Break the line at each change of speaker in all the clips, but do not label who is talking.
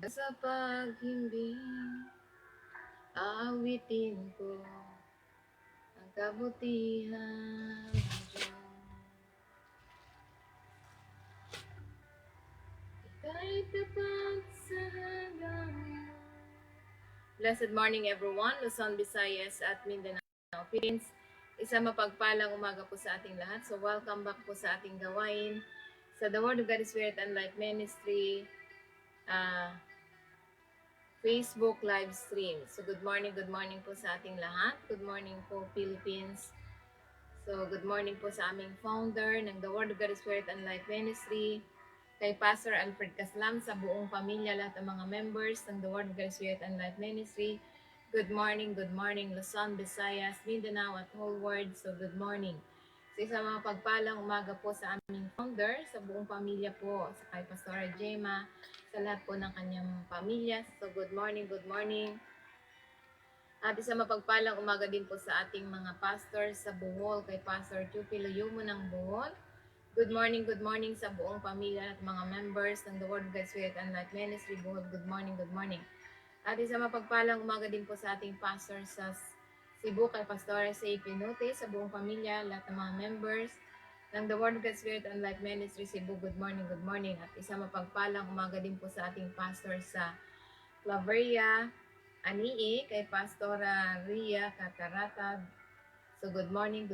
Sa paghimbing, awitin ko ang kabutihan ng Diyos. Ika'y tapat sa hanggan. Blessed morning everyone, Luzon, Visayas at Mindanao, Philippines. Isang mapagpalang umaga po sa ating lahat. So welcome back po sa ating gawain sa The Word of God Spirit and Life Ministry Facebook live stream. So good morning po sa ating lahat. Good morning po Philippines. So good morning po sa aming founder ng The Word of God Spirit and Life Ministry, kay Pastor Alfred Caslam, sa buong pamilya, lahat ng mga members ng The Word of God Spirit and Life Ministry. Good morning Luzon, Visayas, Mindanao at whole world. So good morning. So isang mga pagpalang umaga po sa aming founder, sa buong pamilya po, sa kay Pastora Gemma, sa lahat po ng kanyang pamilya. So good morning. At isang mapagpalang umaga din po sa ating mga pastors sa Bohol, kay Pastor Chupi Loyomo ng Bohol. Good morning sa buong pamilya at mga members ng The Word of God Spirit and Life Ministry Bohol. Good morning. At isang mapagpalang umaga din po sa ating pastor sa Cebu, kay Pastor Say Pinute, sa buong pamilya, lahat ng mga members ng The Word of God Spirit and Life Ministry Cebu. Good morning. At isang mapagpalang umaga din po sa ating pastor sa Claveria, Anii, kay Pastora Ria Kataratad. So good morning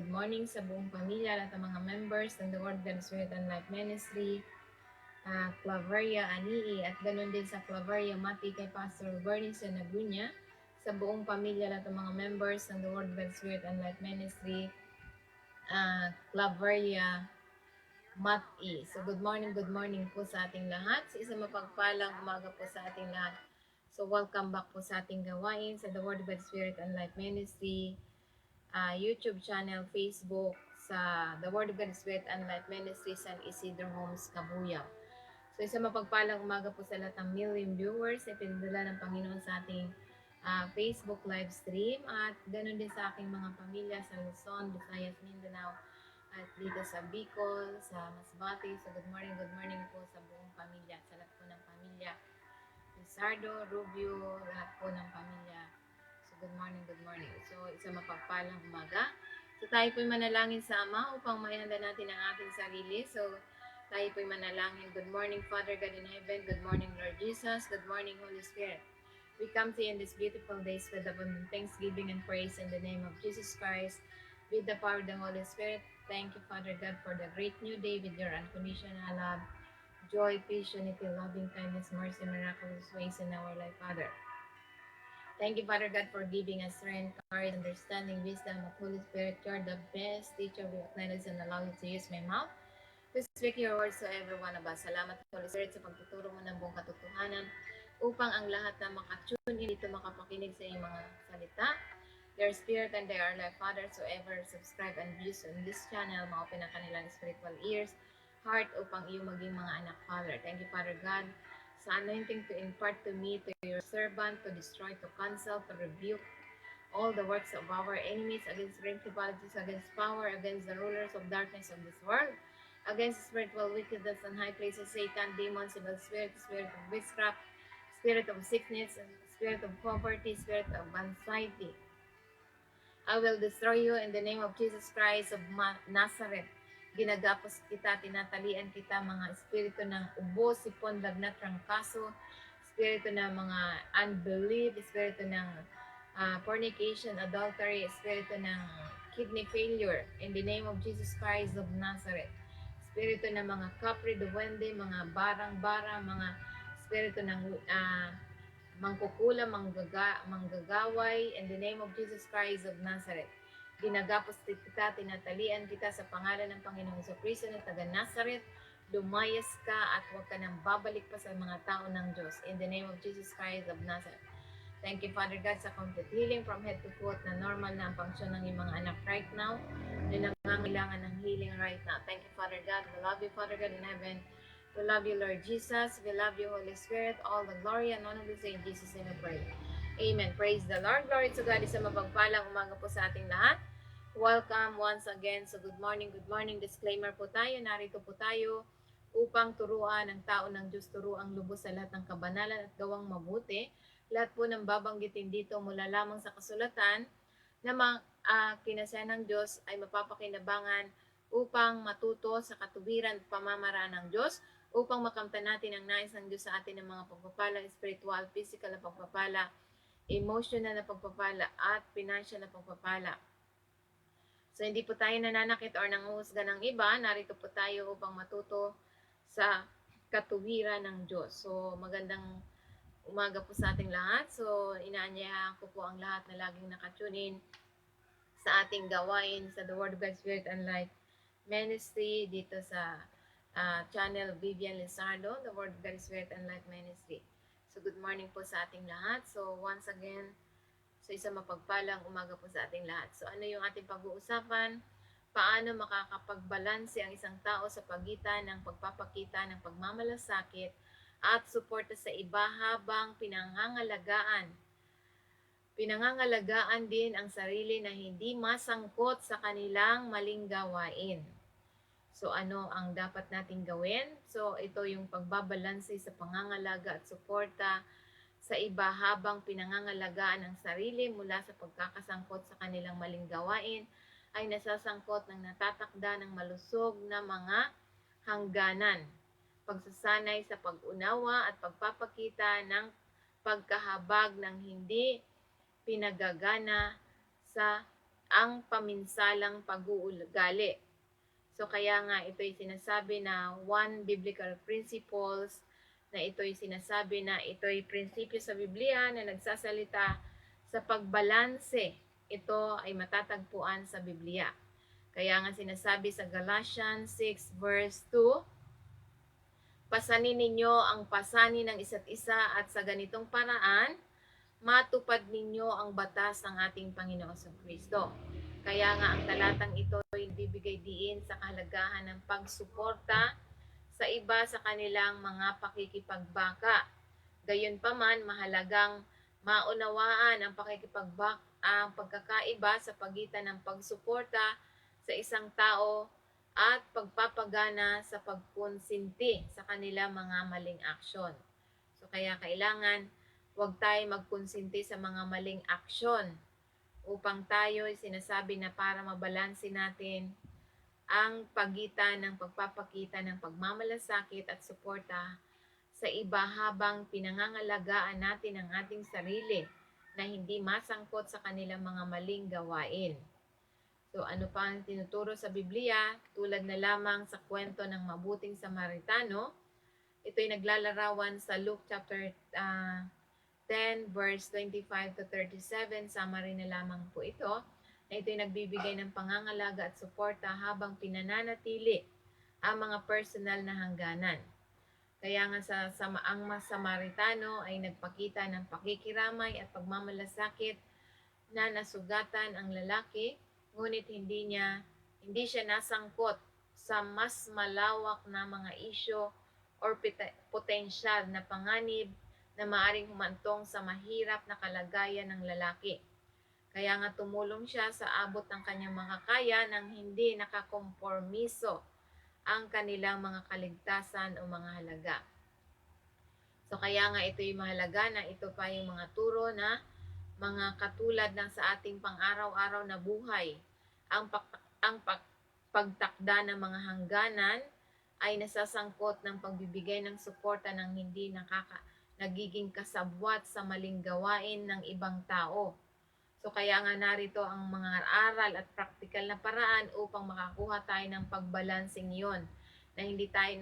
sa buong pamilya, lahat ng mga members ng The Word of God Spirit and Life Ministry, Claveria, Anii, at ganoon din sa Claveria, Mati, kay Pastor Bernie Sanagunya, sa buong pamilya, lahat ng mga members ng The Word of God Spirit and Life Ministry, Claveria, Mati. So good morning po sa ating lahat. Sa isang mapagpalang umaga po sa ating lahat. So welcome back po sa ating gawain sa The Word of God Spirit and Life Ministry, YouTube channel, Facebook, sa The Word of God Spirit and Life Ministry, San Isidro Homes, Kabuyao. So isang mapagpalang umaga po sa lahat ng million viewers na pinadala ng Panginoon sa ating Facebook live stream, at ganoon din sa aking mga pamilya sa Luzon, Visayas, Mindanao, at dito sa Bicol, sa Masbate. So good morning po sa buong pamilya, sa lahat po ng pamilya Lizardo, Rubio, lahat po ng pamilya. So good morning. So isang mapagpalang umaga. So tayo po'y manalangin sa Ama upang maihanda natin ang ating sarili. So tayo po'y manalangin. Good morning, Father God in heaven. Good morning, Lord Jesus. Good morning, Holy Spirit. We come to you in these beautiful days with abundant thanksgiving and praise in the name of Jesus Christ, with the power of the Holy Spirit. Thank you, Father God, for the great new day with your unconditional love, joy, peace, unity, loving kindness, mercy, miraculous ways in our life, Father. Thank you, Father God, for giving us strength, courage, understanding, wisdom, of Holy Spirit. You're the best teacher. We acknowledge and allow you to use my mouth to speak your words to every one of us. Salamat, Holy Spirit, sa pagtuturo mo ng buong katotohanan upang ang lahat na makatune in dito makapakinig sa iyong mga salita. Their spirit and they are life, Father. So ever subscribe and views on this channel, ma-open ang kanilang spiritual ears, heart, upang iyong maging mga anak, Father. Thank you, Father God, sa anointing to impart to me, to your servant, to destroy, to cancel, to rebuke all the works of our enemies, against principalities, against power, against the rulers of darkness of this world, against spiritual wickedness in high places, Satan, demons, evil spirit, spirit of witchcraft, spirit of sickness, spirit of poverty, spirit of anxiety. I will destroy you in the name of Jesus Christ of Nazareth. Ginagapos kita, tinatalian kita, mga espiritu ng ubo, sipon, lagnat, trangkaso, espiritu ng mga unbelief, espiritu ng fornication, adultery, espiritu ng kidney failure, in the name of Jesus Christ of Nazareth. Espiritu ng mga kapre, duwende, mga barang-bara, mga espiritu ng mangkukula, manggagaway, in the name of Jesus Christ of Nazareth. Ginagapos kita, tinatalian kita sa pangalan ng Panginoong Jesucristo na taga Nazareth. Lumayas ka at huwag ka nang babalik pa sa mga tao ng Diyos. In the name of Jesus Christ of Nazareth. Thank you, Father God, sa complete healing from head to foot, na normal na ang function ng iyong mga anak right now, na nangangailangan ng healing right now. Thank you, Father God. We love you, Father God in heaven. We love you, Lord Jesus. We love you, Holy Spirit. All the glory and honor we say in Jesus' name we pray. Amen. Praise the Lord. Glory to God. Isang mapagpalang umaga po sa ating lahat. Welcome once again. So good morning. Disclaimer po tayo. Narito po tayo upang turuan ang tao ng Diyos, turuang lubos sa lahat ng kabanalan at gawang mabuti. Lahat po ng babanggitin dito mula lamang sa kasulatan na kinasaya ng Diyos ay mapapakinabangan upang matuto sa katuwiran at pamamaraan ng Diyos, upang makamtan natin ang nais ng Diyos sa atin ng mga pagpapala, spiritual, physical na pagpapala, emotional na pagpapala, at financial na pagpapala. So, hindi po tayo nananakit or nanguhusga ng iba. Narito po tayo upang matuto sa katuwiran ng Diyos. So, magandang umaga po sa ating lahat. So, inaanyayahan ko po ang lahat na laging nakatunin sa ating gawain sa The Word of God, Spirit and Life Ministry dito sa channel Vivian Lizardo, The Word of God, Spirit and Life Ministry. So, good morning po sa ating lahat. So, once again, so isang mapagpalang umaga po sa ating lahat. So, ano yung ating pag-uusapan? Paano makakapagbalanse ang isang tao sa pagitan ng pagpapakita ng pagmamalasakit at suporta sa iba habang pinangangalagaan din ang sarili na hindi masangkot sa kanilang maling gawain. So, ano ang dapat nating gawin? So, ito yung pagbabalanse sa pangangalaga at suporta sa iba habang pinangangalagaan ang sarili mula sa pagkakasangkot sa kanilang maling gawain ay nasasangkot ng natatakda ng malusog na mga hangganan. Pagsasanay sa pag-unawa at pagpapakita ng pagkahabag ng hindi pinagagana sa ang paminsalang pag-uugali. So, kaya nga ito'y sinasabi na one biblical principles, na ito'y sinasabi na ito'y prinsipyo sa Biblia na nagsasalita sa pagbalanse. Ito ay matatagpuan sa Biblia. Kaya nga sinasabi sa Galatians 6 verse 2, pasanin ninyo ang pasanin ng isa't isa at sa ganitong paraan, matupad ninyo ang batas ng ating Panginoong Kristo. Kaya nga ang talatang ito ay bibigay diin sa kahalagahan ng pagsuporta sa iba sa kanilang mga pakikipagbaka. Gayunpaman, mahalagang maunawaan ang ang pagkakaiba sa pagitan ng pagsuporta sa isang tao at pagpapagana sa pagkonsinti sa kanilang mga maling aksyon. So kaya kailangan huwag tayo magkonsinti sa mga maling aksyon upang tayo sinasabi na para mabalanse natin ang pagitan ng pagpapakita ng pagmamalasakit at suporta sa iba habang pinangangalagaan natin ang ating sarili na hindi masangkot sa kanilang mga maling gawain. So ano pa ang tinuturo sa Biblia? Tulad na lamang sa kwento ng mabuting Samaritano, ito'y naglalarawan sa Luke chapter 10 verse 25 to 37, summary na lamang po ito, na ito'y nagbibigay ng pangangalaga at suporta habang pinananatili ang mga personal na hangganan. Kaya nga ang Samaritano ay nagpakita ng pakikiramay at pagmamalasakit na nasugatan ang lalaki, ngunit hindi siya nasangkot sa mas malawak na mga isyo or potensyal na panganib na maaring humantong sa mahirap na kalagayan ng lalaki. Kaya nga tumulong siya sa abot ng kanyang makakaya nang hindi nakakompormiso ang kanilang mga kaligtasan o mga halaga. So kaya nga ito'y mahalaga na ito pa yung mga turo na mga katulad ng sa ating pang-araw-araw na buhay. Ang pagtakda ng mga hangganan ay nasasangkot ng pagbibigay ng suporta ng hindi nagiging kasabwat sa maling gawain ng ibang tao. So kaya nga narito ang mga aral at praktikal na paraan upang makakuha tayo ng pagbalansing yon, na hindi tayo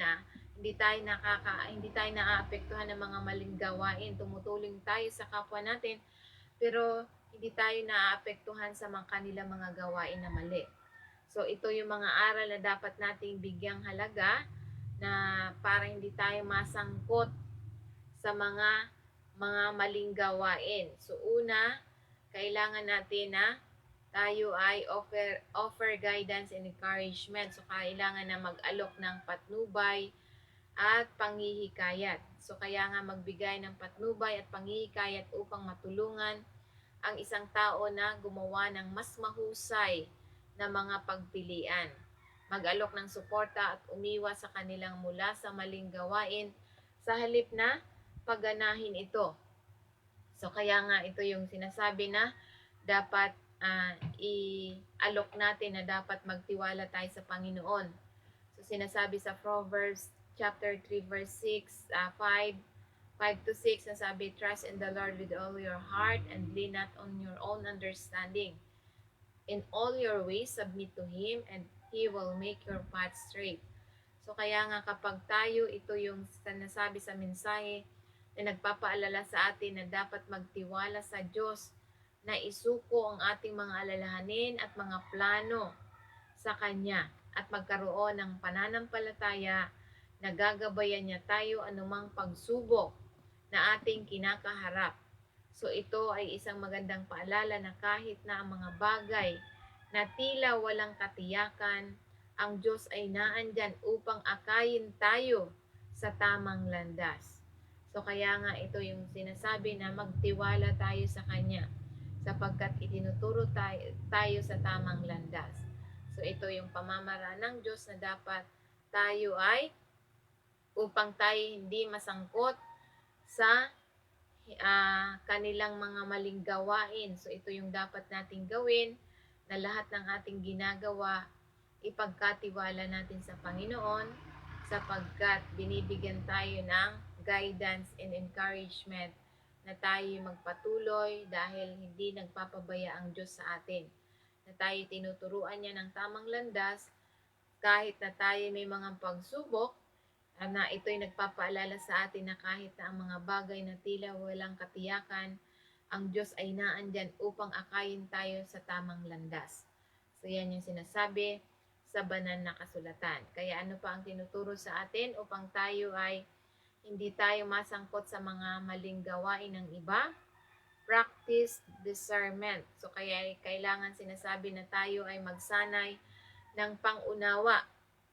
naaapektuhan ng mga maling gawain. Tumutulong tayo sa kapwa natin, pero hindi tayo naaapektuhan sa kanilang mga gawain na mali. So ito yung mga aral na dapat nating bigyang halaga, na para hindi tayo masangkot sa mga maling gawain. So una, kailangan natin na tayo ay offer guidance and encouragement. So kailangan na mag-alok ng patnubay at panghihikayat. So kaya nga magbigay ng patnubay at panghihikayat upang matulungan ang isang tao na gumawa ng mas mahusay na mga pagpilian. mag-alok ng suporta at umiwas sa kanilang mula sa maling gawain sa halip na pagganahin ito. So kaya nga ito yung sinasabi na dapat i-alok natin na dapat magtiwala tayo sa Panginoon. So sinasabi sa Proverbs chapter 3 verse 6, 5 to 6, nasabi, trust in the Lord with all your heart and lean not on your own understanding. In all your ways, submit to Him and He will make your path straight. So kaya nga kapag tayo, ito yung sinasabi sa mensahe na nagpapaalala sa atin na dapat magtiwala sa Diyos na isuko ang ating mga alalahanin at mga plano sa Kanya at magkaroon ng pananampalataya na gagabayan niya tayo anumang pagsubok na ating kinakaharap. So ito ay isang magandang paalala na kahit na ang mga bagay na tila walang katiyakan, ang Diyos ay naandyan upang akayin tayo sa tamang landas. So kaya nga ito yung sinasabi na magtiwala tayo sa Kanya sapagkat itinuturo tayo sa tamang landas. So ito yung pamamaraan ng Diyos na dapat tayo ay upang tayo hindi masangkot sa kanilang mga maling gawain. So ito yung dapat nating gawin na lahat ng ating ginagawa ipagkatiwala natin sa Panginoon sapagkat binibigyan tayo ng guidance and encouragement na tayo magpatuloy dahil hindi nagpapabaya ang Diyos sa atin. Na tayo tinuturuan niya ng tamang landas kahit na tayo may mga pagsubok na ito'y nagpapaalala sa atin na kahit na ang mga bagay na tila walang katiyakan, ang Diyos ay naandyan upang akayin tayo sa tamang landas. So yan yung sinasabi sa banal na kasulatan. Kaya ano pa ang tinuturo sa atin upang tayo ay hindi tayo masangkot sa mga maling gawain ng iba? Practice discernment. So kaya kailangan sinasabi na tayo ay magsanay ng pangunawa.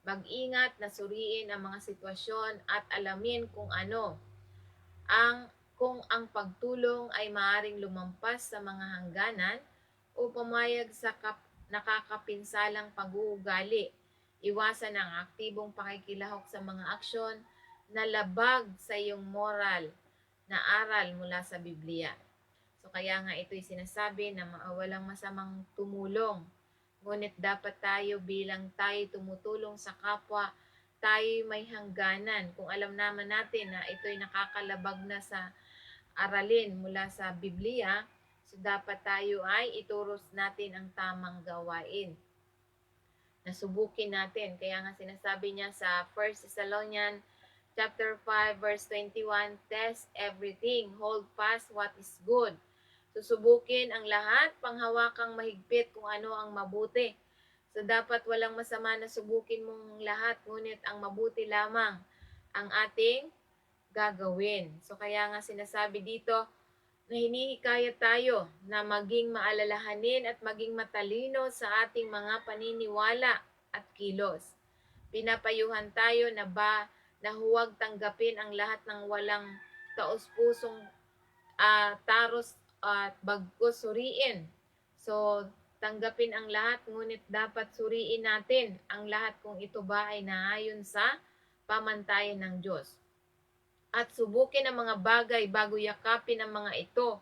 Mag-ingat na suriin ang mga sitwasyon at alamin kung ang pagtulong ay maaring lumampas sa mga hangganan o pumayag sa nakakapinsalang pag-uugali. Iwasan ang aktibong pakikilahok sa mga aksyon na labag sa iyong moral na aral mula sa Biblia. So kaya nga ito'y sinasabi na walang masamang tumulong. Ngunit dapat tayo bilang tayo tumutulong sa kapwa, tayo may hangganan. Kung alam naman natin na ito'y nakakalabag na sa aralin mula sa Biblia, so dapat tayo ay ituros natin ang tamang gawain. Nasubukin natin. Kaya nga sinasabi niya sa 1 Thessalonians chapter 5 verse 21, test everything, hold fast what is good. Susubukin ang lahat, panghawakang mahigpit kung ano ang mabuti. So dapat walang masama na subukin mong lahat, ngunit ang mabuti lamang ang ating gagawin. So kaya nga sinasabi dito na hinihikayat tayo na maging maalalahanin at maging matalino sa ating mga paniniwala at kilos. Pinapayuhan tayo na huwag tanggapin ang lahat ng walang taos-pusong taros at bagkus suriin. So, tanggapin ang lahat, ngunit dapat suriin natin ang lahat kung ito ba ay naayon sa pamantayan ng Diyos. At subukin ang mga bagay bago yakapin ang mga ito.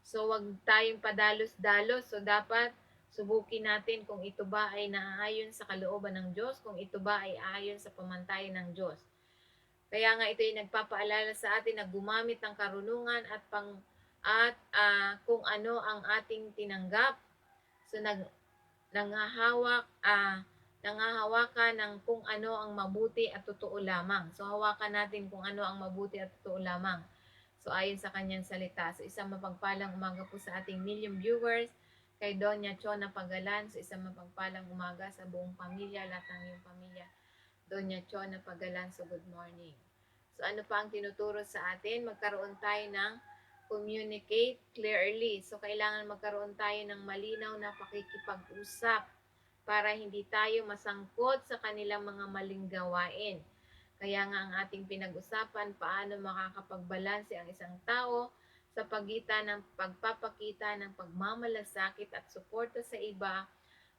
So, wag tayong padalos-dalos. So, dapat subukin natin kung ito ba ay naayon sa kalooban ng Diyos, kung ito ba ay ayon sa pamantayan ng Diyos. Kaya nga ito ay nagpapaalala sa atin na gumamit ng karunungan at kung ano ang ating tinanggap. So nanghahawakan ng kung ano ang mabuti at totoo lamang. So hawakan natin kung ano ang mabuti at totoo lamang. So ayon sa kanyang salita. So isang mapagpalang umaga po sa ating million viewers, kay Doña Chona Pagalan. So isang mapagpalang umaga sa buong pamilya, lahat ng iyong pamilya. Doña Chona Pagalan, so good morning. So ano pa ang tinuturo sa atin? Magkaroon tayo ng communicate clearly. So kailangan magkaroon tayo ng malinaw na pakikipag-usap para hindi tayo masangkot sa kanilang mga maling gawain. Kaya nga ang ating pinag-usapan, paano makakapagbalanse ang isang tao sa pagitan ng pagpapakita ng pagmamalasakit at suporta sa iba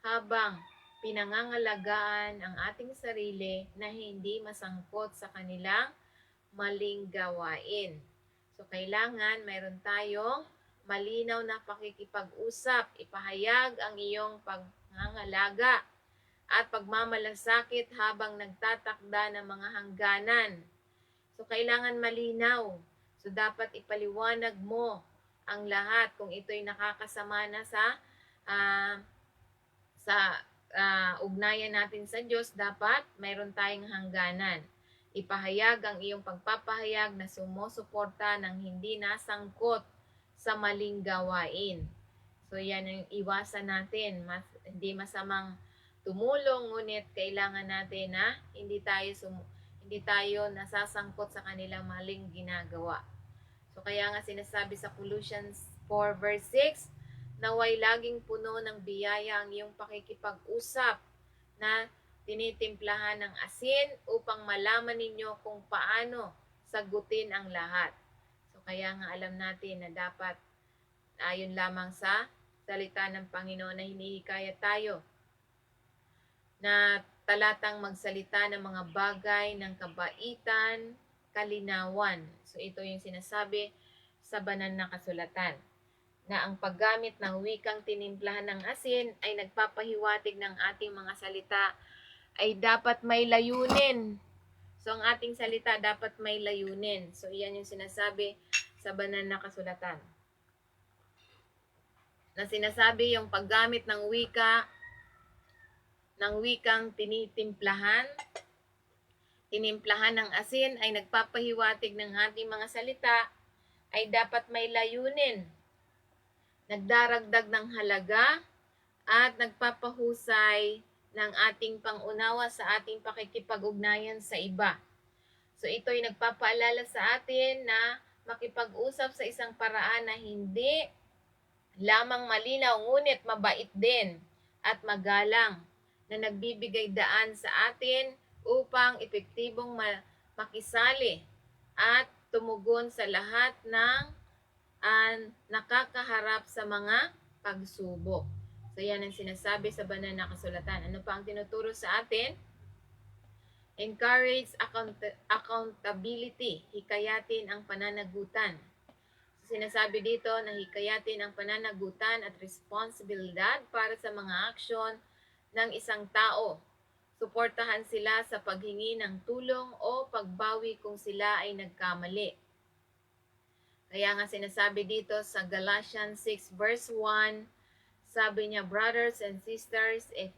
habang pinangangalagaan ang ating sarili na hindi masangkot sa kanilang maling gawain. So, kailangan mayroon tayong malinaw na pakikipag-usap. Ipahayag ang iyong pangangalaga at pagmamalasakit habang nagtatakda ng mga hangganan. So, kailangan malinaw. So, dapat ipaliwanag mo ang lahat kung ito'y nakakasama na uh, ugnayan natin sa Diyos, dapat mayroon tayong hangganan. Ipahayag ang iyong pagpapahayag na sumusuporta ng hindi nasangkot sa maling gawain. So, yan ang iwasan natin. Hindi masamang tumulong, ngunit kailangan natin na hindi tayo nasasangkot sa kanilang maling ginagawa. So, kaya nga sinasabi sa Colossians 4 verse 6, naway laging puno ng biyaya ang iyong pakikipag-usap na tinitimplahan ng asin upang malaman ninyo kung paano sagutin ang lahat. So, kaya nga alam natin na dapat ayon lamang sa salita ng Panginoon na hinihikayat tayo na talatang magsalita ng mga bagay ng kabaitan, kalinawan. So, ito yung sinasabi sa banal na kasulatan, na ang paggamit ng wikang tinimplahan ng asin ay nagpapahiwatig ng ating mga salita ay dapat may layunin. So, ang ating salita dapat may layunin. So, iyan yung sinasabi sa banal na kasulatan. Na sinasabi yung paggamit ng wikang tinimplahan ng asin ay nagpapahiwatig ng ating mga salita ay dapat may layunin, nagdaragdag ng halaga, at nagpapahusay ng ating pangunawa sa ating pakikipag-ugnayan sa iba. So, ito'y nagpapaalala sa atin na makipag-usap sa isang paraan na hindi lamang malinaw, ngunit mabait din at magalang, na nagbibigay daan sa atin upang epektibong makisali at tumugon sa lahat ng nakakaharap sa mga pagsubok. So, yan ang sinasabi sa banal na kasulatan. Ano pa ang tinuturo sa atin? Encourage accountability. Hikayatin ang pananagutan. So, sinasabi dito na hikayatin ang pananagutan at responsibilidad para sa mga aksyon ng isang tao. Suportahan sila sa paghingi ng tulong o pagbawi kung sila ay nagkamali. Kaya nga sinasabi dito sa Galatians 6 verse 1, sabi niya, brothers and sisters, if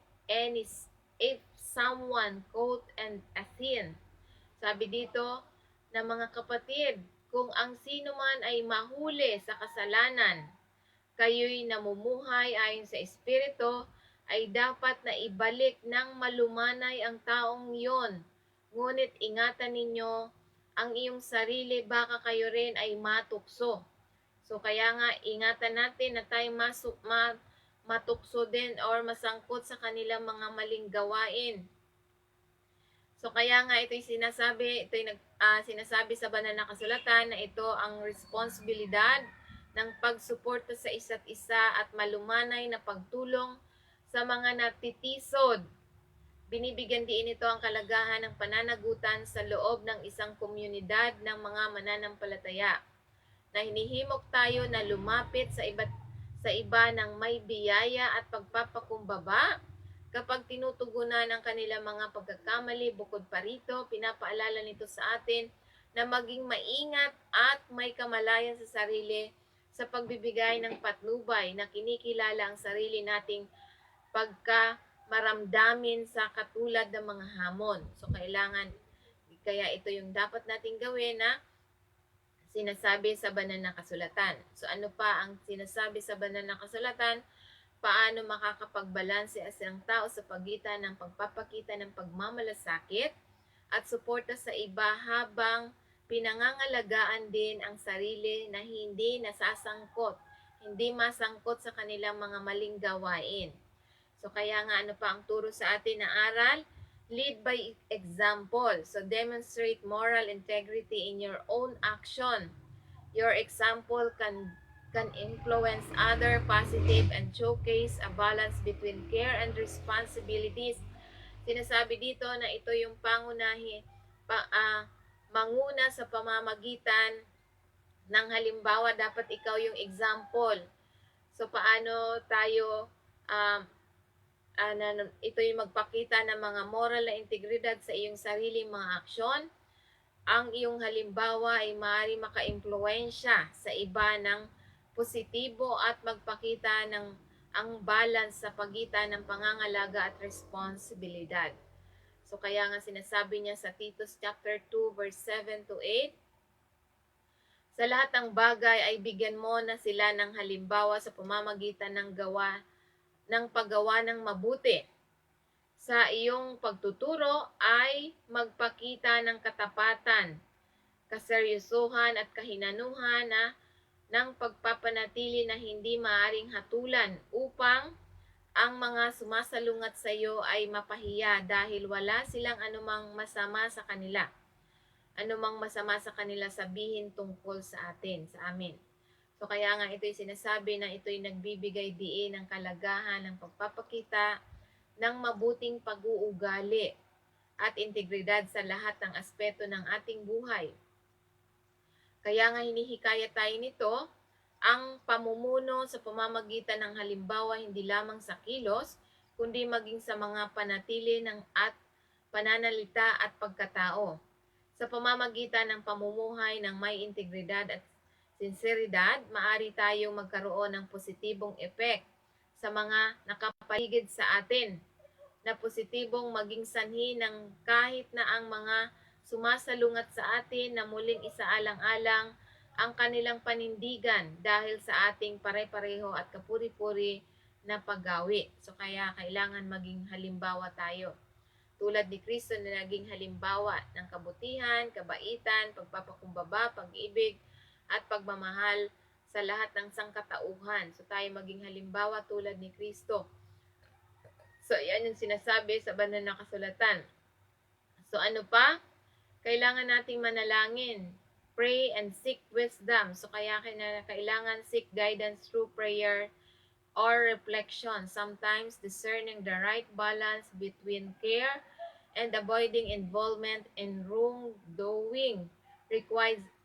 someone caught a sin, sabi dito na mga kapatid, kung ang sino man ay mahuli sa kasalanan, kayo'y namumuhay ayon sa Espiritu, ay dapat na ibalik ng malumanay ang taong iyon. Ngunit ingatan ninyo ang iyong sarili, baka kayo rin ay matukso. So, kaya nga ingatan natin na tayo matukso din or masangkot sa kanilang mga maling gawain. So, kaya nga ito'y sinasabi sa banal na kasulatan na ito ang responsibilidad ng pagsuporta sa isa't isa at malumanay na pagtulong sa mga natitisod. Binibigyan din ito ang kalagahan ng pananagutan sa loob ng isang komunidad ng mga mananampalataya, na hinihimok tayo na lumapit sa iba ng may biyaya at pagpapakumbaba kapag tinutugunan ang kanilang mga pagkakamali. Bukod pa rito, pinapaalala nito sa atin na maging maingat at may kamalayan sa sarili sa pagbibigay ng patnubay na kinikilala ang sarili nating pagkamaramdamin sa katulad ng mga hamon. So, kaya ito yung dapat nating gawin na sinasabi sa banal na kasulatan. So, ano pa ang sinasabi sa banal na kasulatan? Paano makakapagbalanse ang isang tao sa pagitan ng pagpapakita ng pagmamalasakit at suporta sa iba habang pinangangalagaan din ang sarili na hindi masangkot sa kanilang mga maling gawain. So, kaya nga ano pa ang turo sa atin na aral? Lead by example. So, demonstrate moral integrity in your own action. Your example can can influence other positive and showcase a balance between care and responsibilities. Sinasabi dito na ito yung manguna sa pamamagitan ng halimbawa. Dapat ikaw yung example. So paano tayo ito yung magpakita ng mga moral na integridad sa iyong sariling mga aksyon. Ang iyong halimbawa ay maaari maka-impluwensya sa iba ng positibo at magpakita ng ang balance sa pagitan ng pangangalaga at responsibilidad. So kaya nga sinasabi niya sa Titus chapter 2 verse 7 to 8, sa lahat ng bagay ay bigyan mo na sila ng halimbawa sa pamamagitan ng paggawa ng mabuti. Sa iyong pagtuturo ay magpakita ng katapatan, kaseryosohan at kahinanuhan ng pagpapanatili na hindi maaring hatulan upang ang mga sumasalungat sa iyo ay mapahiya dahil wala silang anumang masama sa kanila. Anumang masama sa kanila sabihin tungkol sa amin. So kaya nga ito'y sinasabi na ito'y nagbibigay diin ng kalagahan ng pagpapakita ng mabuting pag-uugali at integridad sa lahat ng aspeto ng ating buhay. Kaya nga hinihikayat tayo nito ang pamumuno sa pamamagitan ng halimbawa hindi lamang sa kilos, kundi maging sa mga panatili at pananalita at pagkatao. Sa pamamagitan ng pamumuhay ng may integridad at sinseridad, maaari tayong magkaroon ng positibong epek sa mga nakapaligid sa atin, na positibong maging sanhi ng kahit na ang mga sumasalungat sa atin na muling isaalang-alang ang kanilang panindigan dahil sa ating pare-pareho at kapuri-puri na paggawi. So kaya kailangan maging halimbawa tayo. Tulad ni Kristo na naging halimbawa ng kabutihan, kabaitan, pagpapakumbaba, pag-ibig, at pagmamahal sa lahat ng sangkatauhan. So tayo maging halimbawa tulad ni Kristo. So yan yung sinasabi sa banal na kasulatan. So ano pa? Kailangan nating manalangin. Pray and seek wisdom. So kaya kailangan seek guidance through prayer or reflection, sometimes discerning the right balance between care and avoiding involvement in wrongdoing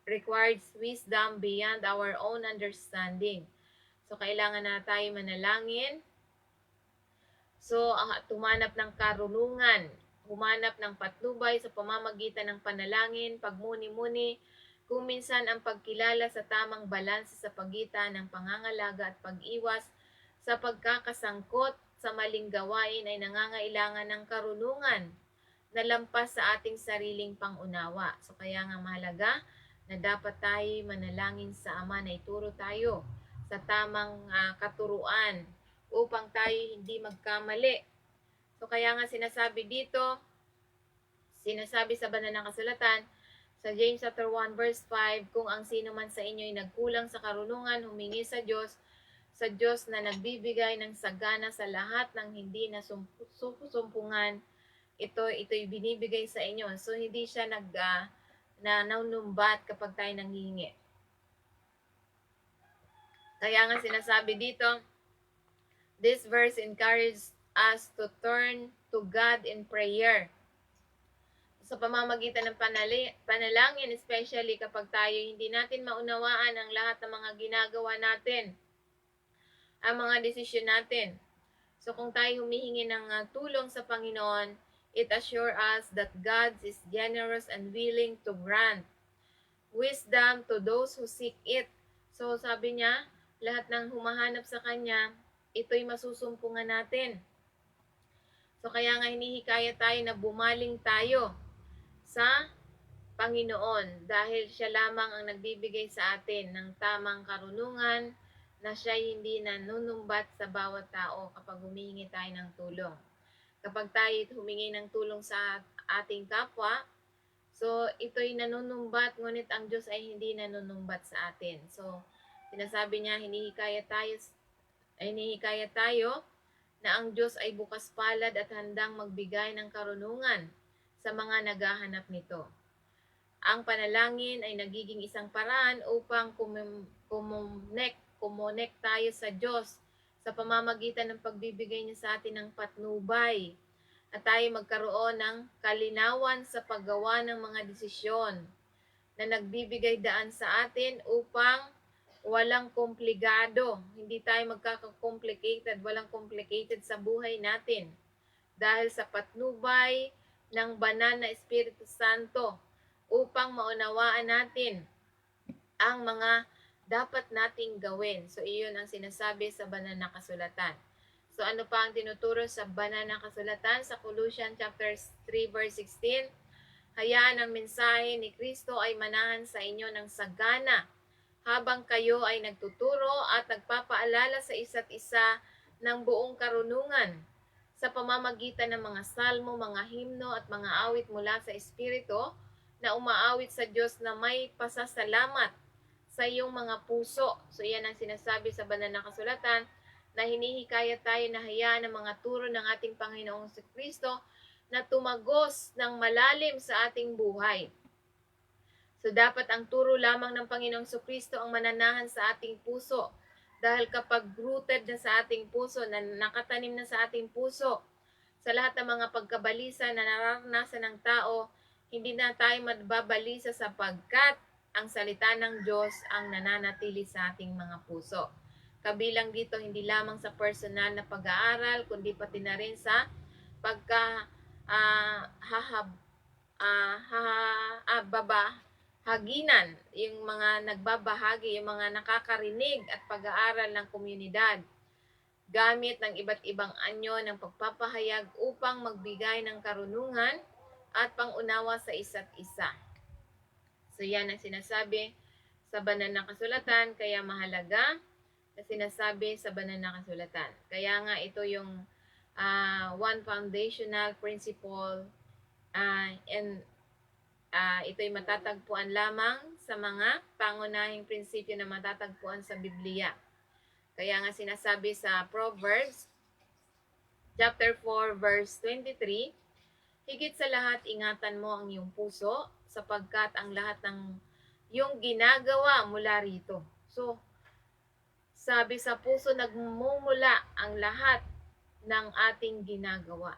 requires wisdom beyond our own understanding. So, kailangan na tayo manalangin. So, tumanap ng karunungan, humanap ng patnubay sa pamamagitan ng panalangin, pagmuni-muni, kung minsan ang pagkilala sa tamang balanse sa pagitan ng pangangalaga at pag-iwas sa pagkakasangkot sa maling gawain ay nangangailangan ng karunungan na lampas sa ating sariling pangunawa. So kaya nga mahalaga na dapat tayo manalangin sa Ama na ituro tayo sa tamang katuruan upang tayo hindi magkamali. So kaya nga sinasabi sa banal na kasulatan, sa James chapter 1 verse 5, kung ang sino man sa inyo ay nagkulang sa karunungan, humingi sa Diyos na nagbibigay ng sagana sa lahat ng hindi nasumpungan, ito'y binibigay sa inyo. So, hindi siya nanumbat kapag tayo nanghihingi. Kaya nga sinasabi dito, this verse encourages us to turn to God in prayer. Sa pamamagitan ng panalangin, especially kapag tayo hindi natin maunawaan ang lahat ng mga ginagawa natin, ang mga desisyon natin. So kung tayo humihingi ng tulong sa Panginoon, it assures us that God is generous and willing to grant wisdom to those who seek it. So sabi niya, lahat ng humahanap sa Kanya, ito'y masusumpungan natin. So kaya nga hinihikayat tayo na bumaling tayo sa Panginoon dahil siya lamang ang nagbibigay sa atin ng tamang karunungan, na siya hindi nanunumbat sa bawat tao kapag humihingi tayo ng tulong. Kapag tayo humingi ng tulong sa ating kapwa, so ito'y nanunumbat, ngunit ang Diyos ay hindi nanunumbat sa atin. So, sinasabi niya, hinihikayat tayo na ang Diyos ay bukas palad at handang magbigay ng karunungan sa mga naghahanap nito. Ang panalangin ay nagiging isang paraan upang mag-connect tayo sa Diyos sa pamamagitan ng pagbibigay niya sa atin ng patnubay at tayo magkaroon ng kalinawan sa paggawa ng mga desisyon na nagbibigay daan sa atin upang walang komplikado. Hindi tayo magkaka-complicated, walang complicated sa buhay natin. Dahil sa patnubay ng banal na Espiritu Santo upang maunawaan natin ang mga dapat nating gawin. So, iyon ang sinasabi sa banal na kasulatan. So, ano pa ang tinuturo sa banal na kasulatan? Sa Colossians chapter 3 verse 16, hayaan ang mensahe ni Kristo ay manahan sa inyo ng sagana habang kayo ay nagtuturo at nagpapaalala sa isa't isa ng buong karunungan sa pamamagitan ng mga salmo, mga himno at mga awit mula sa Espiritu na umaawit sa Diyos na may pasasalamat sa iyong mga puso. So yan ang sinasabi sa banal na kasulatan na hinihikayat tayo na hayaan ang mga turo ng ating Panginoong Kristo na tumagos ng malalim sa ating buhay. So dapat ang turo lamang ng Panginoong Kristo ang mananahan sa ating puso. Dahil kapag rooted na sa ating puso, na nakatanim na sa ating puso, sa lahat ng mga pagkabalisa na nararanasan ng tao, hindi na tayo mababalisa sapagkat ang salita ng Diyos ang nananatili sa ating mga puso. Kabilang dito hindi lamang sa personal na pag-aaral, kundi pati na rin sa haginan, yung mga nagbabahagi, yung mga nakakarinig at pag-aaral ng komunidad, gamit ng iba't ibang anyo ng pagpapahayag upang magbigay ng karunungan at pangunawa sa isa't isa. So yan ang sinasabi sa banal na kasulatan, kaya mahalaga na sinasabi sa banal na kasulatan. Kaya nga ito yung one foundational principle and ito'y matatagpuan lamang sa mga pangunahing prinsipyo na matatagpuan sa Biblia. Kaya nga sinasabi sa Proverbs chapter 4 verse 23, higit sa lahat ingatan mo ang iyong puso sapagkat ang lahat ng iyong ginagawa mula rito. So, sabi sa puso nagmumula ang lahat ng ating ginagawa.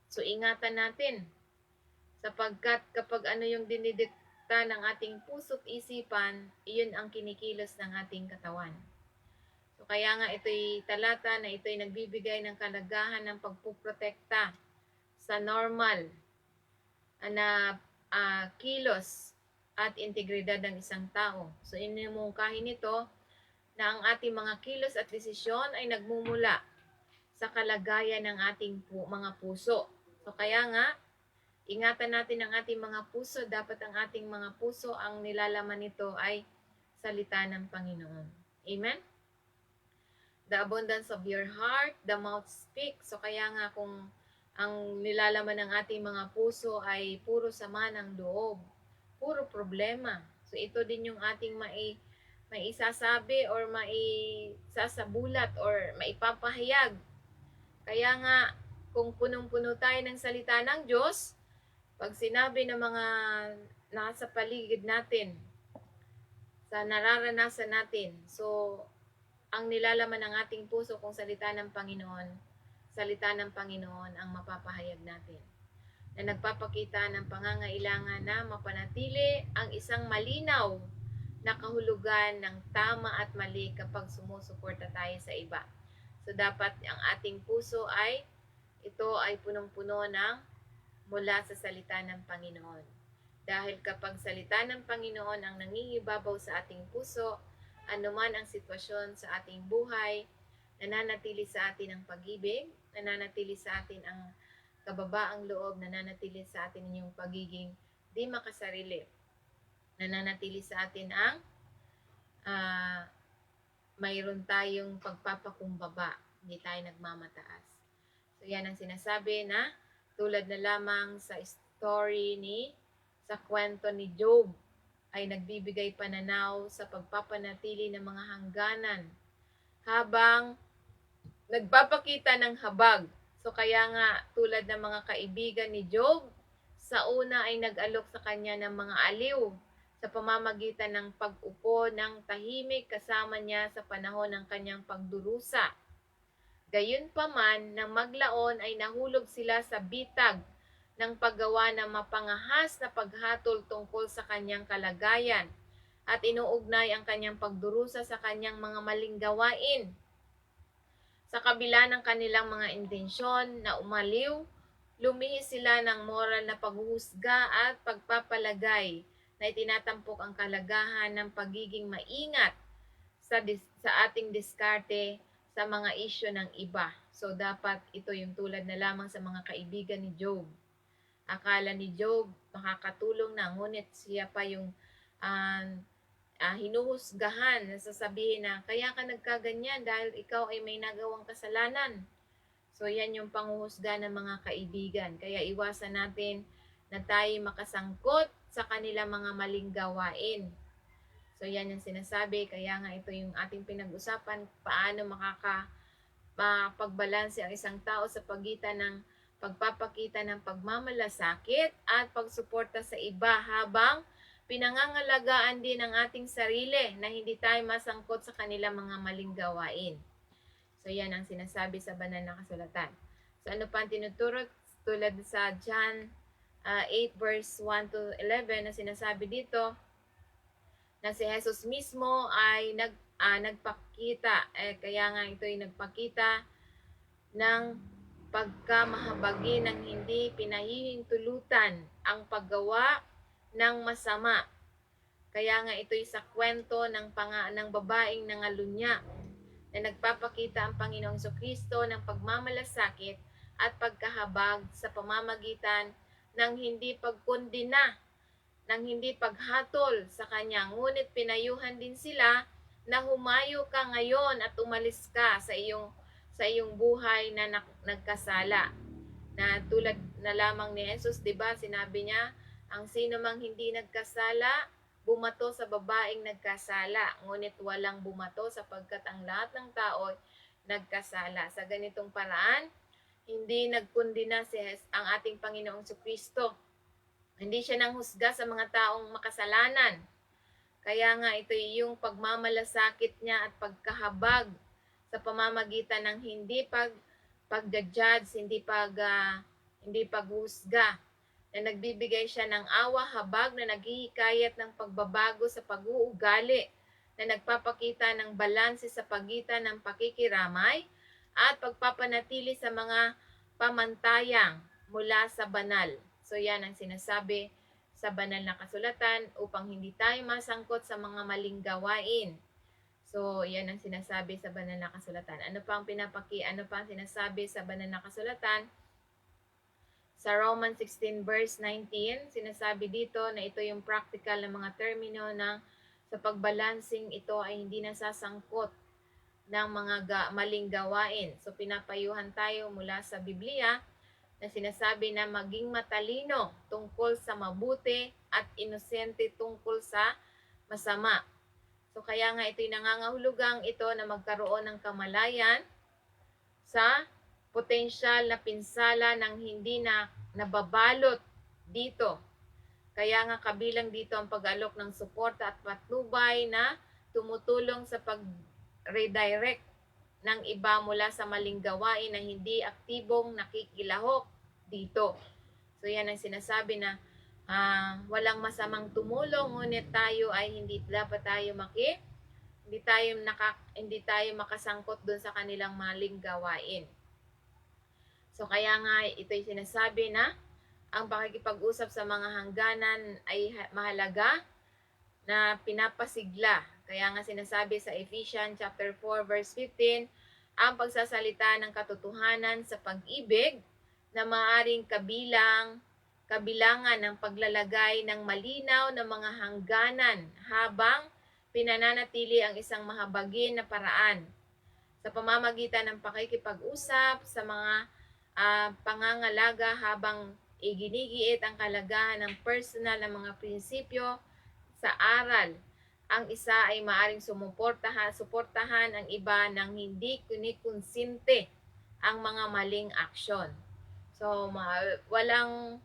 So, ingatan natin. Sapagkat kapag ano yung dinidikta ng ating puso't isipan, iyon ang kinikilos ng ating katawan. So kaya nga ito'y talata na ito'y nagbibigay ng kalagahan ng pagpuprotekta sa normal na kilos at integridad ng isang tao. So inimungkahi nito na ang ating mga kilos at desisyon ay nagmumula sa kalagayan ng ating mga puso. So kaya nga, ingatan natin ang ating mga puso. Dapat ang ating mga puso, ang nilalaman nito ay salita ng Panginoon. Amen? The abundance of your heart, the mouth speaks. So kaya nga kung ang nilalaman ng ating mga puso ay puro sama ng loob, puro problema. So ito din yung ating maisasabi or maisasabulat or maipapahayag. Kaya nga, kung punong-puno tayo ng salita ng Diyos, pag sinabi ng mga nasa paligid natin, sa nararanasan natin, so, ang nilalaman ng ating puso kung salita ng Panginoon ang mapapahayag natin. Na nagpapakita ng pangangailangan na mapanatili ang isang malinaw na kahulugan ng tama at mali kapag sumusuporta tayo sa iba. So, dapat ang ating puso ito ay punong-puno ng mula sa salita ng Panginoon. Dahil kapag salita ng Panginoon ang nangingibabaw sa ating puso, anuman ang sitwasyon sa ating buhay, nananatili sa atin ang pag-ibig, nananatili sa atin ang kababaang loob, nananatili sa atin yung pagiging di makasarili, nananatili sa atin ang mayroon tayong pagpapakumbaba, hindi tayo nagmamataas. So yan ang sinasabi na tulad na lamang sa story sa kwento ni Job, ay nagbibigay pananaw sa pagpapanatili ng mga hangganan habang nagpapakita ng habag. So kaya nga tulad ng mga kaibigan ni Job, sa una ay nag-alok sa kanya ng mga aliw. sa pamamagitan ng pag-upo ng tahimik kasama niya sa panahon ng kanyang pagdurusa. Gayunpaman, nang maglaon ay nahulog sila sa bitag ng paggawa ng mapangahas na paghatol tungkol sa kanyang kalagayan at inuugnay ang kanyang pagdurusa sa kanyang mga maling gawain. Sa kabila ng kanilang mga intensyon na umaliw, lumihis sila ng moral na paghuhusga at pagpapalagay na itinatampok ang kalagahan ng pagiging maingat sa ating diskarte sa mga isyu ng iba. So, dapat ito yung tulad na lamang sa mga kaibigan ni Job. Akala ni Job makakatulong na, ngunit siya pa yung hinuhusgahan, sasabihin na, kaya ka nagkaganyan dahil ikaw ay may nagawang kasalanan. So, yan yung panghuhusga ng mga kaibigan. Kaya iwasan natin na tayo makasangkot sa kanila mga maling gawain. So, yan yung sinasabi. Kaya nga ito yung ating pinag-usapan, paano makapagbalanse ang isang tao sa pagitan ng pagpapakita ng pagmamalasakit at pagsuporta sa iba habang pinangangalagaan din ang ating sarili na hindi tayo masangkot sa kanilang mga maling gawain. So, yan ang sinasabi sa banal na kasulatan. So, ano pa ang tinuturo? Tulad sa John 8 verse 1 to 11 na sinasabi dito na si Jesus mismo ay nagpakita. Kaya nga ito ay nagpakita ng pagkamahabagi ng hindi pinahihintulutan ang paggawa ng masama. Kaya nga ito'y sa kwento ng babaeng nangalunya na nagpapakita ang Panginoong Kristo ng pagmamalasakit at pagkahabag sa pamamagitan ng hindi pagkondena, ng hindi paghatol sa kanya. Ngunit pinayuhan din sila na humayo ka ngayon at umalis ka sa iyong buhay na nagkasala. Na tulad na lamang ni Jesus, 'di ba? Sinabi niya, ang sino mang hindi nagkasala, bumato sa babaeng nagkasala. Ngunit walang bumato sapagkat ang lahat ng tao nagkasala. Sa ganitong paraan, hindi nagkondena ang ating Panginoong Kristo. Hindi siya nang husga sa mga taong makasalanan. Kaya nga ito yung pagmamalasakit niya at pagkahabag sa pamamagitan ng hindi pag-judge, hindi paghusga, na nagbibigay siya ng awa habag na naghihikayat ng pagbabago sa pag-uugali, na nagpapakita ng balanse sa pagitan ng pakikiramay at pagpapanatili sa mga pamantayang mula sa banal. So yan ang sinasabi sa banal na kasulatan upang hindi tayo masangkot sa mga maling gawain. So, yan ang sinasabi sa banal na kasulatan. Ano pa ang sinasabi sa banal na kasulatan? Sa Romans 16 verse 19, sinasabi dito na ito yung practical na mga termino na sa pagbalancing ito ay hindi nasasangkot ng mga maling gawain. So, pinapayuhan tayo mula sa Biblia na sinasabi na maging matalino tungkol sa mabuti at inosente tungkol sa masama. So, kaya nga ito'y nangangahulugang ito na magkaroon ng kamalayan sa potensyal na pinsala ng hindi na nababalot dito. Kaya nga kabilang dito ang pag-alok ng suporta at patnubay na tumutulong sa pag-redirect ng iba mula sa maling gawain na hindi aktibong nakikilahok dito. So, yan ang sinasabi na walang masamang tumulong, ngunit tayo ay hindi tayo makasangkot doon sa kanilang maling gawain. So kaya nga ito'y sinasabi na ang pakikipag-usap sa mga hangganan ay mahalaga na pinapasigla. Kaya nga sinasabi sa Ephesians chapter 4 verse 15, ang pagsasalita ng katotohanan sa pag-ibig na maaring kabilangan ng paglalagay ng malinaw na mga hangganan habang pinananatili ang isang mahabagin na paraan sa pamamagitan ng pakikipag-usap sa mga pangangalaga habang iginigiit ang kalagahan ng personal na mga prinsipyo sa aral. Ang isa ay maaring suportahan ang iba nang hindi kunikonsinte ang mga maling aksyon. So, walang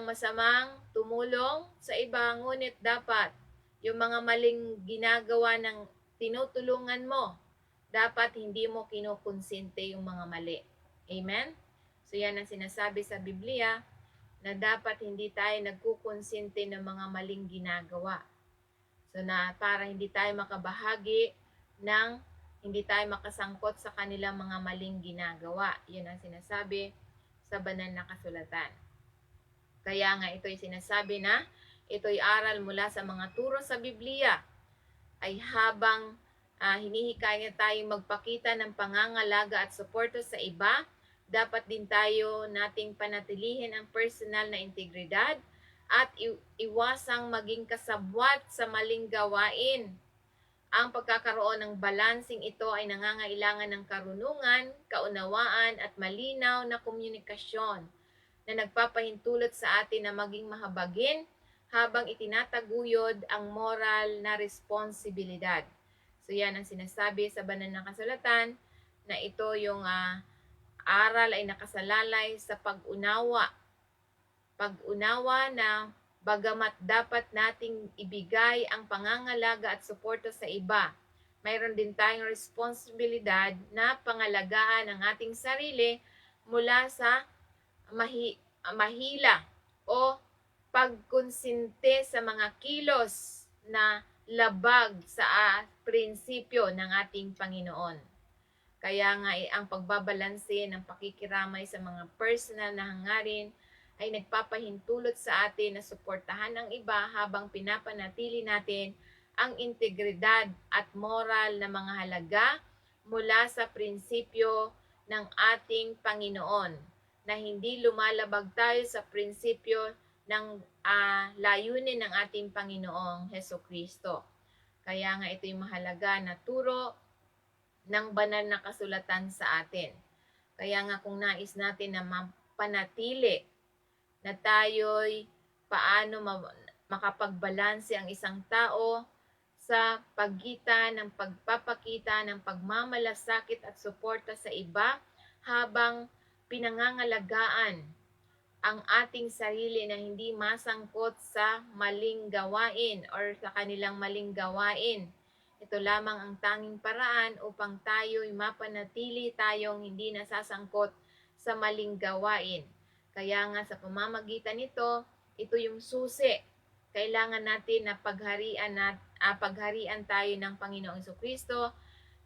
masamang tumulong sa iba, ngunit dapat yung mga maling ginagawa ng tinutulungan mo, dapat hindi mo kinukonsente yung mga mali. Amen? So yan ang sinasabi sa Biblia, na dapat hindi tayo nagkukonsente ng mga maling ginagawa. So na para hindi tayo makabahagi ng hindi tayo makasangkot sa kanilang mga maling ginagawa. Yun ang sinasabi sa banal na kasulatan. Kaya nga ito'y sinasabi na ito'y aral mula sa mga turo sa Biblia ay habang hinihikayat tayong magpakita ng pangangalaga at suporta sa iba, dapat din tayo nating panatilihin ang personal na integridad at iwasang maging kasabwat sa maling gawain. Ang pagkakaroon ng balansing ito ay nangangailangan ng karunungan, kaunawaan at malinaw na komunikasyon na nagpapahintulot sa atin na maging mahabagin habang itinataguyod ang moral na responsibilidad. So yan ang sinasabi sa banal na kasulatan na ito yung aral ay nakasalalay sa pag-unawa. Pag-unawa na bagamat dapat nating ibigay ang pangangalaga at suporta sa iba, mayroon din tayong responsibilidad na pangalagaan ang ating sarili mula sa mahila o pagkonsinte sa mga kilos na labag sa prinsipyo ng ating Panginoon. Kaya nga ang pagbabalanse ng pakikiramay sa mga personal na hangarin ay nagpapahintulot sa atin na suportahan ang iba habang pinapanatili natin ang integridad at moral na mga halaga mula sa prinsipyo ng ating Panginoon, na hindi lumalabag tayo sa prinsipyo ng layunin ng ating Panginoong Hesukristo. Kaya nga ito'y mahalaga na turo ng banal na kasulatan sa atin. Kaya nga kung nais natin na mapanatili na tayo'y paano makapagbalanse ang isang tao sa pagitan ng pagpapakita ng pagmamalasakit at suporta sa iba habang pinangangalagaan ang ating sarili na hindi masangkot sa maling gawain or sa kanilang maling gawain. Ito lamang ang tanging paraan upang tayo'y mapanatili tayong hindi nasasangkot sa maling gawain. Kaya nga sa pamamagitan nito, ito yung susi. Kailangan natin na pagharian tayo ng Panginoong Jesucristo,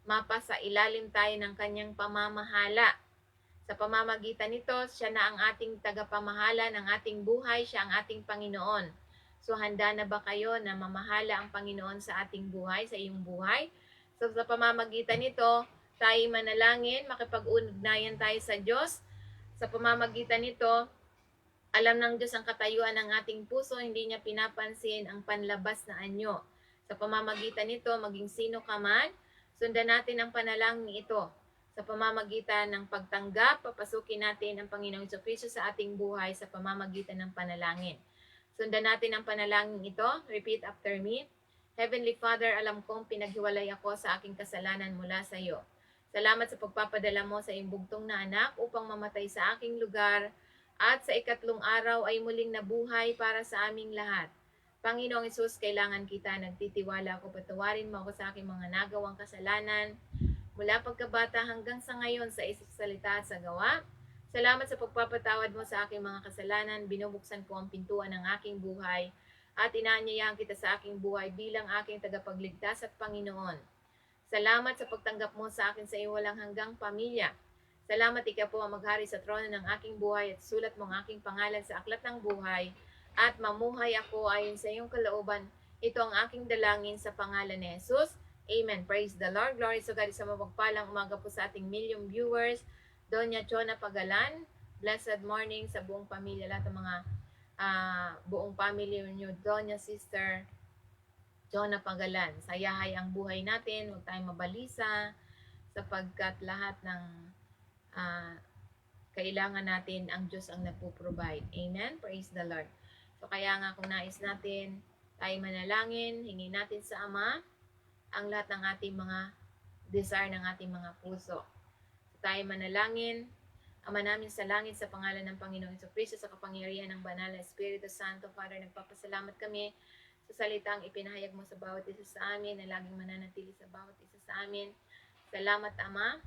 mapasa ilalim tayo ng kanyang pamamahala. Sa pamamagitan nito, siya na ang ating tagapamahala ng ating buhay, siya ang ating Panginoon. So handa na ba kayo na mamahala ang Panginoon sa ating buhay, sa iyong buhay? So sa pamamagitan nito, tayo manalangin, makipag-ugnayan tayo sa Diyos. Sa pamamagitan nito, alam ng Diyos ang katayuan ng ating puso, hindi niya pinapansin ang panlabas na anyo. Sa pamamagitan nito, maging sino ka man, sundan natin ang panalangin ito. Sa pamamagitan ng pagtanggap, papasukin natin ang Panginoong Jesucristo sa ating buhay sa pamamagitan ng panalangin. Sundan natin ang panalangin ito. Repeat after me. Heavenly Father, alam kong pinaghiwalay ako sa aking kasalanan mula sa iyo. Salamat sa pagpapadala mo sa iyong bugtong na anak upang mamatay sa aking lugar at sa ikatlong araw ay muling nabuhay para sa aming lahat. Panginoong Hesus, kailangan kita, nagtitiwala ako, patawarin mo ako sa aking mga nagawang kasalanan mula pagkabata hanggang sa ngayon sa isip, salita at sa gawa. Salamat sa pagpapatawad mo sa aking mga kasalanan, binubuksan ko ang pintuan ng aking buhay at inaanyayahan kita sa aking buhay bilang aking tagapagligtas at Panginoon. Salamat sa pagtanggap mo sa akin sa iyong walang hanggang pamilya. Salamat ikaw po ang maghari sa trono ng aking buhay at sulat mo ang aking pangalan sa aklat ng buhay at mamuhay ako ayon sa iyong kalooban. Ito ang aking dalangin sa pangalan ni Jesus. Amen. Praise the Lord. Glory to God. Sa mapagpalang umaga po sa ating million viewers. Doña Chona Pagalan. Blessed morning sa buong pamilya. Lahat ng mga buong family niyo. Doña Sister Chona Pagalan. Sayahay ang buhay natin. Huwag tayong mabalisa sapagkat lahat ng kailangan natin, ang Diyos ang nagpo-provide. Amen? Praise the Lord. So kaya nga kung nais natin tayo manalangin, hingin natin sa Ama ang lahat ng ating mga desire ng ating mga puso. So tayo manalangin. Ama namin sa langit, sa pangalan ng Panginoong Jesucristo, sa kapangyarihan ng Banal na Espiritu Santo, Father, nagpapasalamat kami sa salitang ipinahayag mo sa bawat isa sa amin na laging mananatili sa bawat isa sa amin. Salamat, Ama,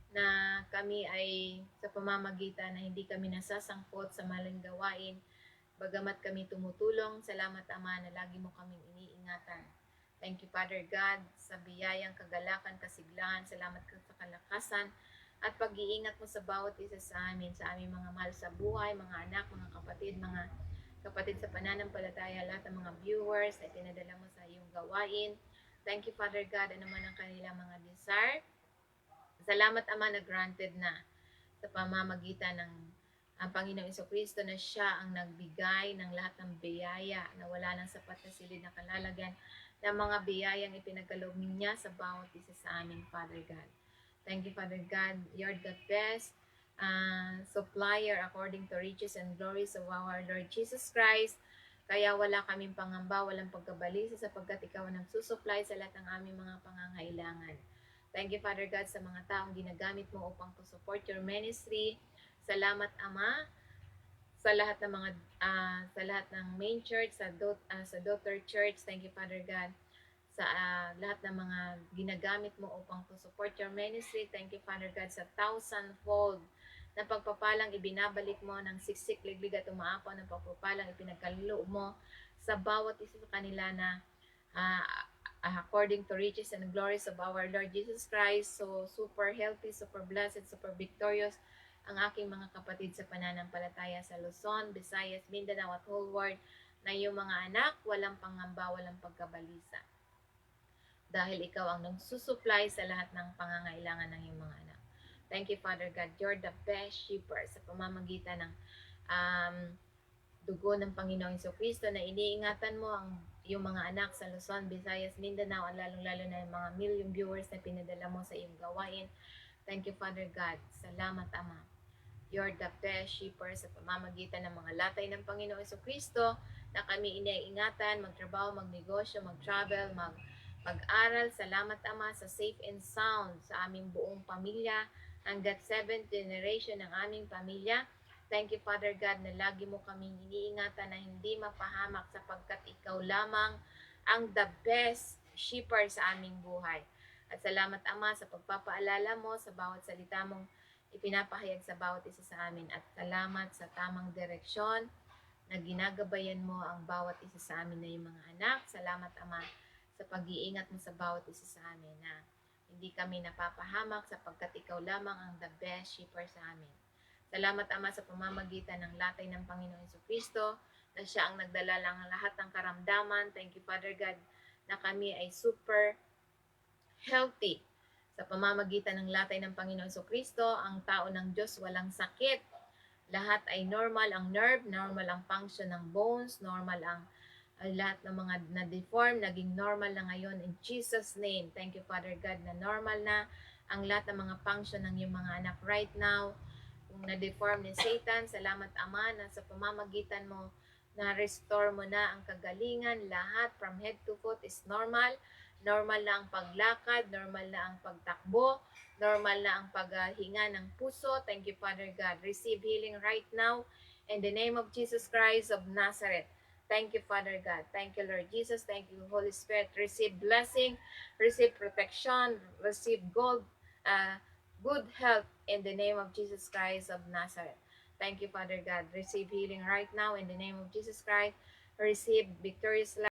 na kami ay sa pamamagitan na hindi kami nasasangkot sa maling gawain. Bagamat kami tumutulong, salamat, Ama, na lagi mo kaming iniingatan. Thank you, Father God, sa biyayang kagalakan, kasiglahan. Salamat ka sa kalakasan at pag-iingat mo sa bawat isa sa amin, sa aming mga mahal sa buhay, mga anak, mga kapatid sa pananampalataya, lahat ng mga viewers na pinadala mo sa iyong gawain. Thank you, Father God, ano man ang kanilang mga desire. Salamat, Ama, na granted na sa pamamagitan ng ang Panginoong Kristo na siya ang nagbigay ng lahat ng biyaya na wala nang sapat na silid na kalalagyan ng mga biyayang ipinagkaloob niya sa bawat isa sa amin, Father God. Thank you, Father God. You're the best supplier according to riches and glories of our Lord Jesus Christ. Kaya wala kaming pangamba, walang pagkabalisa sapagkat ikaw ang nagsusupply sa lahat ng aming mga pangangailangan. Thank you, Father God, sa mga taong ginagamit mo upang to support your ministry. Salamat, Ama, sa lahat ng mga sa lahat ng main church, sa daughter church. Thank you, Father God, sa lahat ng mga ginagamit mo upang to support your ministry. Thank you, Father God, sa thousandfold na pagpapalang ibinabalik mo ng siksik, liglig at umaapaw ng pagpapalang ipinagkaloob mo sa bawat isa sa kanila na according to riches and glories of our Lord Jesus Christ. So, super healthy, super blessed, super victorious ang aking mga kapatid sa pananampalataya sa Luzon, Visayas, Mindanao at whole world na yung mga anak, walang pangamba, walang pagkabalisa. Dahil ikaw ang nagsusupply sa lahat ng pangangailangan ng iyong mga anak. Thank you, Father God. You're the best shepherd sa pamamagitan ng dugo ng Panginoong Kristo na iniingatan mo ang yung mga anak sa Luzon, Visayas, Mindanao, at lalong-lalo na yung mga million viewers na pinadala mo sa iyong gawain. Thank you, Father God. Salamat, Ama. You're the best shepherd sa pamamagitan ng mga latay ng Panginoong Kristo na kami iniingatan, magtrabaho, magnegosyo, mag-travel, mag-aral. Salamat, Ama, sa safe and sound sa aming buong pamilya hanggat 7th generation ng aming pamilya. Thank you, Father God, na lagi mo kaming iniingatan na hindi mapahamak sapagkat ikaw lamang ang the best shepherd sa aming buhay. At salamat, Ama, sa pagpapaalala mo sa bawat salita mong ipinapahayag sa bawat isa sa amin. At salamat sa tamang direksyon na ginagabayan mo ang bawat isa sa amin na yung mga anak. Salamat, Ama, sa pag-iingat mo sa bawat isa sa amin na hindi kami napapahamak sapagkat ikaw lamang ang the best shepherd sa amin. Salamat, Ama, sa pamamagitan ng latay ng Panginoong Kristo na siya ang nagdala ng lahat ng karamdaman. Thank you, Father God, na kami ay super healthy. Sa pamamagitan ng latay ng Panginoong Kristo, ang tao ng Diyos walang sakit. Lahat ay normal ang nerve, normal ang function ng bones, normal ang lahat ng mga na-deform, naging normal na ngayon in Jesus' name. Thank you, Father God, na normal na ang lahat ng mga function ng iyong mga anak right now. Kung na-deform ni Satan, salamat, Ama, na sa pamamagitan mo, na-restore mo na ang kagalingan. Lahat from head to foot is normal. Normal na ang paglakad, normal na ang pagtakbo, normal na ang paghinga ng puso. Thank you, Father God. Receive healing right now in the name of Jesus Christ of Nazareth. Thank you, Father God. Thank you, Lord Jesus. Thank you, Holy Spirit. Receive blessing, receive protection, receive good health in the name of Jesus Christ of Nazareth. Thank you, Father God. Receive healing right now in the name of Jesus Christ. Receive victorious life.